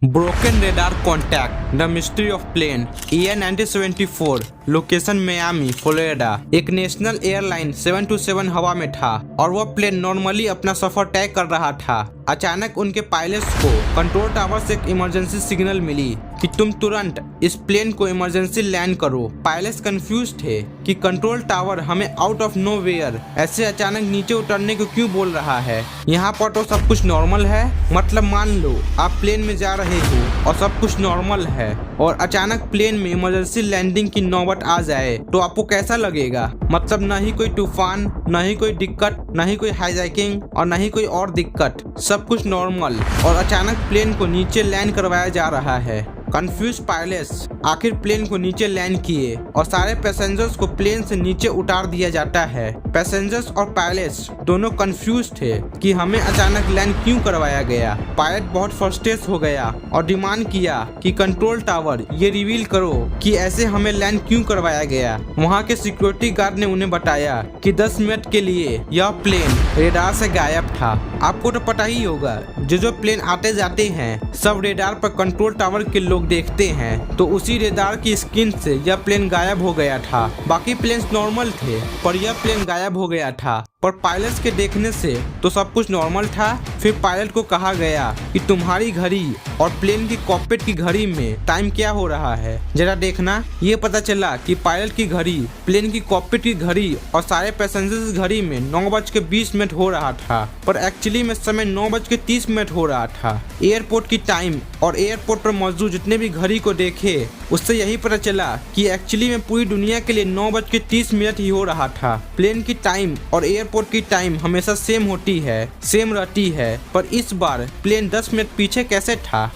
Broken radar contact, the mystery of plane, EA 1974, location Miami, Florida. एक national airline 727 हवा में था और वह प्लेन नॉर्मली अपना सफर तय कर रहा था। अचानक उनके पायलट्स को कंट्रोल टावर से एक इमरजेंसी सिग्नल मिली कि तुम तुरंत इस प्लेन को इमरजेंसी लैंड करो। पायलट्स कंफ्यूज थे कि कंट्रोल टावर हमें आउट ऑफ नोवेयर ऐसे अचानक नीचे उतरने को क्यों बोल रहा है। यहाँ पर तो सब कुछ नॉर्मल है। मतलब मान लो आप प्लेन में जा रहे हो और सब कुछ नॉर्मल है और अचानक प्लेन में इमरजेंसी लैंडिंग की नौबत आ जाए तो आपको कैसा लगेगा। मतलब न ही कोई तूफान, न ही कोई दिक्कत, न ही कोई हाईजैकिंग और न ही कोई और दिक्कत, सब कुछ नॉर्मल और अचानक प्लेन को नीचे लैंड करवाया जा रहा है। कंफ्यूज पायलट्स आखिर प्लेन को नीचे लैंड किए और सारे पैसेंजर्स को प्लेन से नीचे उतार दिया जाता है। पैसेंजर्स और पायलट्स दोनों कंफ्यूज थे कि हमें अचानक लैंड क्यों करवाया गया। पायलट बहुत फ्रस्ट्रेट हो गया और डिमांड किया कि कंट्रोल टावर ये रिवील करो कि ऐसे हमें लैंड क्यों करवाया गया। वहाँ के सिक्योरिटी गार्ड ने उन्हें बताया कि 10 मिनट के लिए यह प्लेन रेडार से गायब था। आपको तो पता ही होगा जो प्लेन आते जाते हैं सब रेडार पर कंट्रोल टावर के लोग देखते हैं, तो उसी रेडार की स्क्रीन से यह प्लेन गायब हो गया था। बाकी प्लेन्स नॉर्मल थे पर यह प्लेन गायब हो गया था। पर पायलट्स के देखने से तो सब कुछ नॉर्मल था। फिर पायलट को कहा गया कि तुम्हारी घड़ी और प्लेन की कॉकपिट की घड़ी में टाइम क्या हो रहा है, जरा देखना। ये पता चला कि पायलट की घड़ी, प्लेन की कॉकपिट की घड़ी और सारे पैसेंजर्स की घड़ी में 9:20 हो रहा था, पर एक्चुअली में समय 9:30 हो रहा था। एयरपोर्ट की टाइम और एयरपोर्ट पर मौजूद जितने भी घड़ी को देखे उससे यही पता चला कि एक्चुअली में पूरी दुनिया के लिए 9:30 ही हो रहा था। प्लेन की टाइम और एयरपोर्ट की टाइम हमेशा सेम होती है, सेम रहती है, पर इस बार प्लेन 10 मिनट पीछे कैसे था।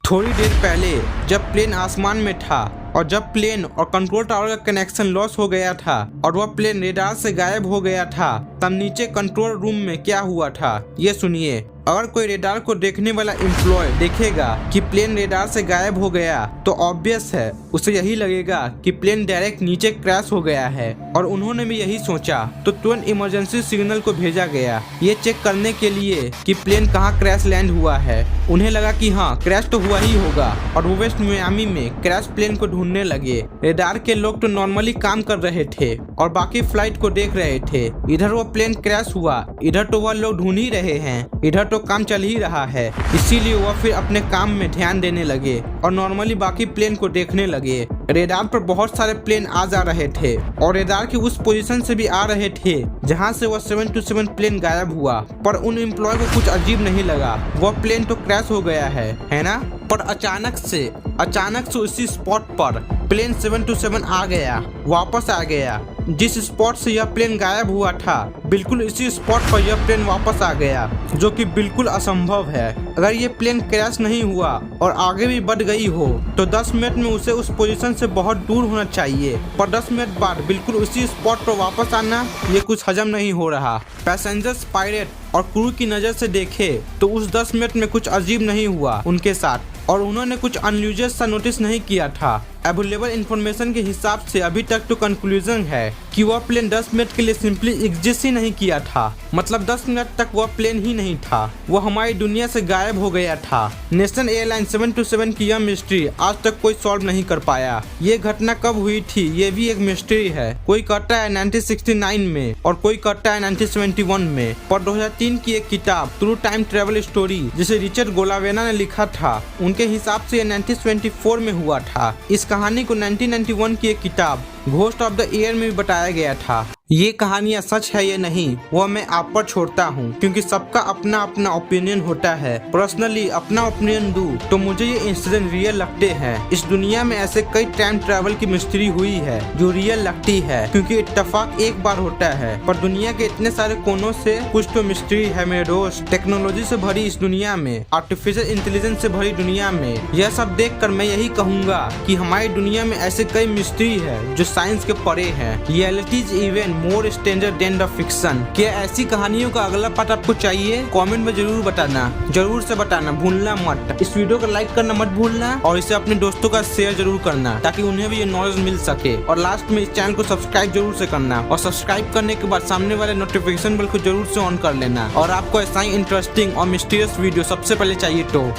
थोड़ी देर पहले जब प्लेन आसमान में था और जब प्लेन और कंट्रोल टावर का कनेक्शन लॉस हो गया था और वह प्लेन रेडार से गायब हो गया था, तब नीचे कंट्रोल रूम में क्या हुआ था ये सुनिए। अगर कोई रेडार को देखने वाला एम्प्लॉय देखेगा कि प्लेन रेडार से गायब हो गया तो ऑब्वियस है उसे यही लगेगा कि प्लेन डायरेक्ट नीचे क्रैश हो गया है और उन्होंने भी यही सोचा, तो तुरंत इमरजेंसी सिग्नल को भेजा गया ये चेक करने के लिए कि प्लेन कहाँ क्रैश लैंड हुआ है। उन्हें लगा कि हाँ क्रैश तो हुआ ही होगा और वो वेस्ट मियामी में क्रैश प्लेन को ढूंढने लगे। रेडार के लोग तो नॉर्मली काम कर रहे थे और बाकी फ्लाइट को देख रहे थे। इधर वो प्लेन क्रैश हुआ, इधर तो वह लोग ढूंढ ही रहे हैं, इधर तो काम चल ही रहा है। इसीलिए वह फिर अपने काम में ध्यान देने लगे और नॉर्मली बाकी प्लेन को देखने लगे। रेडार पर बहुत सारे प्लेन आ जा रहे थे और रेडार की उस पोजीशन से भी आ रहे थे जहां से वह 727 प्लेन गायब हुआ, पर उन एम्प्लॉय को कुछ अजीब नहीं लगा। वह प्लेन तो क्रैश हो गया है ना। पर अचानक से उसी स्पॉट पर प्लेन 727 आ गया, वापस आ गया। जिस स्पॉट से यह प्लेन गायब हुआ था बिल्कुल इसी स्पॉट पर यह प्लेन वापस आ गया, जो कि बिल्कुल असंभव है। अगर ये प्लेन क्रैश नहीं हुआ और आगे भी बढ़ गई हो तो 10 मिनट में उसे उस पोजीशन से बहुत दूर होना चाहिए, पर 10 मिनट बाद बिल्कुल उसी स्पॉट पर वापस आना ये कुछ हजम नहीं हो रहा। पैसेंजर्स, पायलट और क्रू की नज़र से देखे तो उस 10 मिनट में कुछ अजीब नहीं हुआ उनके साथ और उन्होंने कुछ अनयूजुअल सा नोटिस नहीं किया था। अवेलेबल इंफॉर्मेशन के हिसाब से अभी तक तो कंक्लूजन है कि वह प्लेन 10 मिनट के लिए सिंपली एग्जिस्ट ही नहीं किया था। मतलब 10 मिनट तक वह प्लेन ही नहीं था, वह हमारी दुनिया से गायब हो गया था। नेशनल एयरलाइन 727 की यह मिस्ट्री आज तक कोई सॉल्व नहीं कर पाया। ये घटना कब हुई थी ये भी एक मिस्ट्री है। कोई कहता है 1969 में और कोई कहता है 1971 में, पर 2003 की एक किताब थ्रू टाइम ट्रेवल स्टोरी जिसे रिचर्ड गोलावेना ने लिखा था उनके हिसाब से 1924 में हुआ था। इस कहानी को 1991 की एक किताब घोस्ट ऑफ द ईयर में भी बताया गया था। ये कहानियाँ सच है या नहीं वह मैं आप पर छोड़ता हूँ, क्योंकि सबका अपना अपना ओपिनियन होता है। पर्सनली अपना ओपिनियन दूं तो मुझे ये इंसिडेंट रियल लगते हैं। इस दुनिया में ऐसे कई टाइम ट्रैवल की मिस्ट्री हुई है जो रियल लगती है, क्योंकि इत्तेफाक एक बार होता है, पर दुनिया के इतने सारे कोनों से कुछ तो मिस्ट्री है मेरे दोस्त। टेक्नोलॉजी से भरी इस दुनिया में, आर्टिफिशियल इंटेलिजेंस से भरी दुनिया में, यह सब देख कर मैं यही कहूँगा कि हमारी दुनिया में ऐसे कई मिस्ट्री है जो साइंस के परे है। Reality is even more stranger then the fiction. क्या ऐसी कहानियों का अगला पार्ट आपको चाहिए? कमेंट में जरूर बताना, जरूर से बताना, भूलना मत। इस वीडियो को लाइक करना मत भूलना और इसे अपने दोस्तों का शेयर जरूर करना ताकि उन्हें भी ये नॉलेज मिल सके। और लास्ट में इस चैनल को सब्सक्राइब जरूर से करना और सब्सक्राइब करने के बाद सामने वाले नोटिफिकेशन बेल को जरूर से ऑन कर लेना। और आपको ऐसा ही इंटरेस्टिंग और मिस्टीरियस वीडियो सबसे पहले चाहिए तो